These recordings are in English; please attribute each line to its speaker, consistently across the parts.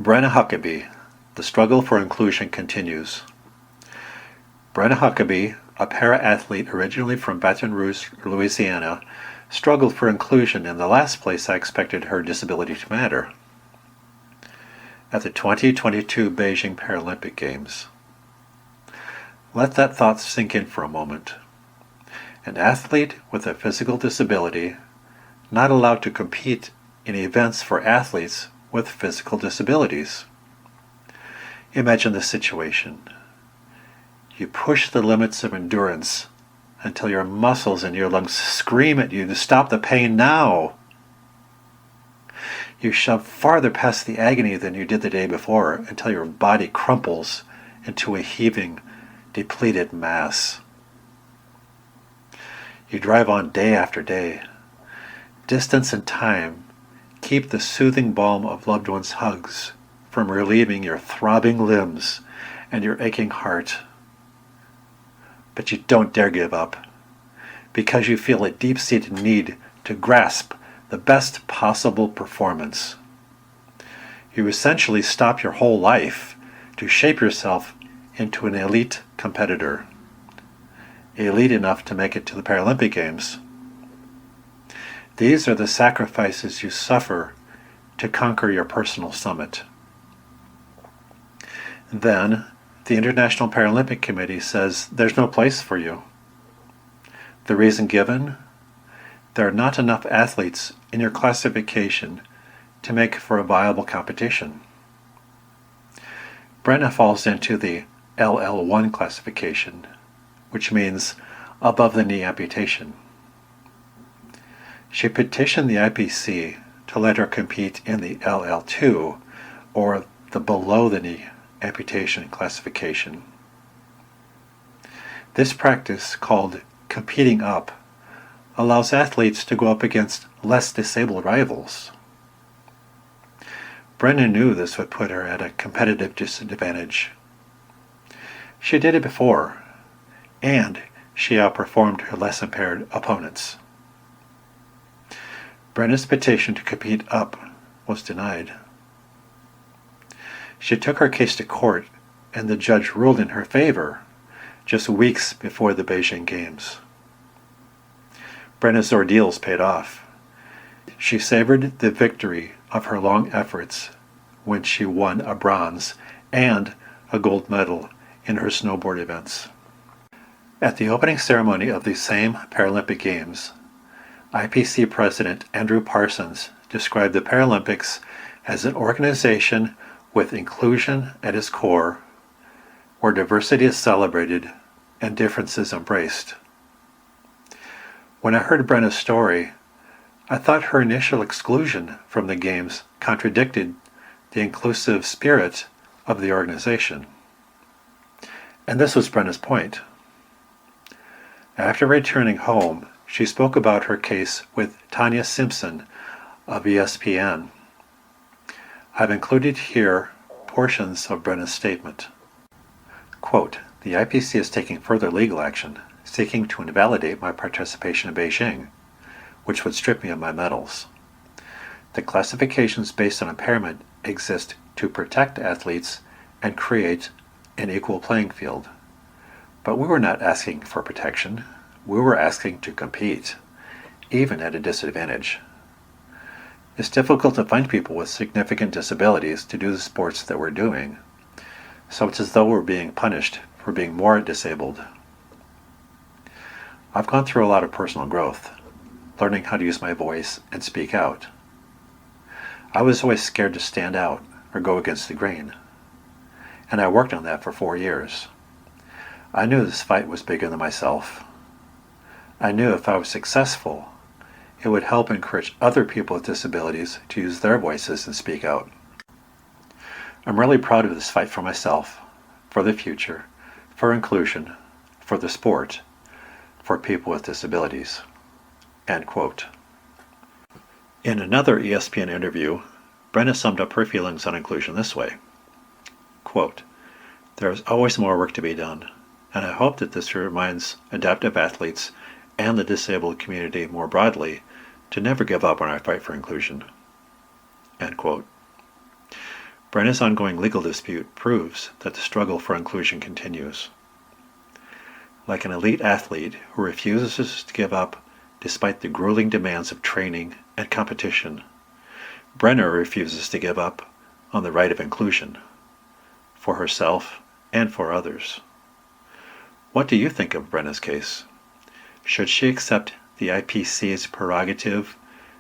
Speaker 1: Brenna Huckaby, the struggle for inclusion continues. Brenna Huckaby, a para-athlete originally from Baton Rouge, Louisiana, struggled for inclusion in the last place I expected her disability to matter. At the 2022 Beijing Paralympic Games. Let that thought sink in for a moment. An athlete with a physical disability not allowed to compete in events for athletes with physical disabilities. Imagine this situation. You push the limits of endurance until your muscles and your lungs scream at you to stop the pain now. You shove farther past the agony than you did the day before until your body crumples into a heaving, depleted mass. You drive on day after day. Distance and time keep the soothing balm of loved ones' hugs from relieving your throbbing limbs and your aching heart. But you don't dare give up, because you feel a deep-seated need to grasp the best possible performance. You essentially stop your whole life to shape yourself into an elite competitor. Elite enough to make it to the Paralympic Games. These are the sacrifices you suffer to conquer your personal summit. Then, the International Paralympic Committee says there's no place for you. The reason given? There are not enough athletes in your classification to make for a viable competition. Brenna falls into the LL1 classification, which means above-the-knee amputation. She petitioned the IPC to let her compete in the LL2, or the below-the-knee amputation classification. This practice, called competing up, allows athletes to go up against less disabled rivals. Brenna knew this would put her at a competitive disadvantage. She did it before, and she outperformed her less impaired opponents. Brenna's petition to compete up was denied. She took her case to court, and the judge ruled in her favor just weeks before the Beijing Games. Brenna's ordeals paid off. She savored the victory of her long efforts when she won a bronze and a gold medal in her snowboard events. At the opening ceremony of these same Paralympic Games, IPC President Andrew Parsons described the Paralympics as an organization with inclusion at its core, where diversity is celebrated and differences embraced. When I heard Brenna's story, I thought her initial exclusion from the Games contradicted the inclusive spirit of the organization. And this was Brenna's point. After returning home, she spoke about her case with Tanya Simpson of ESPN. I've included here portions of Brenna's statement. Quote, "The IPC is taking further legal action, seeking to invalidate my participation in Beijing, which would strip me of my medals. The classifications based on impairment exist to protect athletes and create an equal playing field. But we were not asking for protection. We were asking to compete, even at a disadvantage. It's difficult to find people with significant disabilities to do the sports that we're doing, so it's as though we're being punished for being more disabled. I've gone through a lot of personal growth, learning how to use my voice and speak out. I was always scared to stand out or go against the grain, and I worked on that for 4 years. I knew this fight was bigger than myself. I knew if I was successful, it would help encourage other people with disabilities to use their voices and speak out. I'm really proud of this fight for myself, for the future, for inclusion, for the sport, for people with disabilities." End quote. In another ESPN interview, Brenna summed up her feelings on inclusion this way. Quote, "There is always more work to be done, and I hope that this reminds adaptive athletes and the disabled community more broadly to never give up on our fight for inclusion." End quote. Brenna's ongoing legal dispute proves that the struggle for inclusion continues. Like an elite athlete who refuses to give up despite the grueling demands of training and competition, Brenna refuses to give up on the right of inclusion, for herself and for others. What do you think of Brenna's case? Should she accept the IPC's prerogative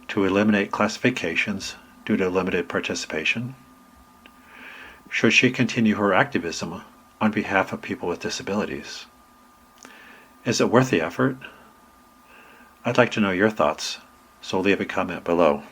Speaker 1: to eliminate classifications due to limited participation? Should she continue her activism on behalf of people with disabilities? Is it worth the effort? I'd like to know your thoughts, so leave a comment below.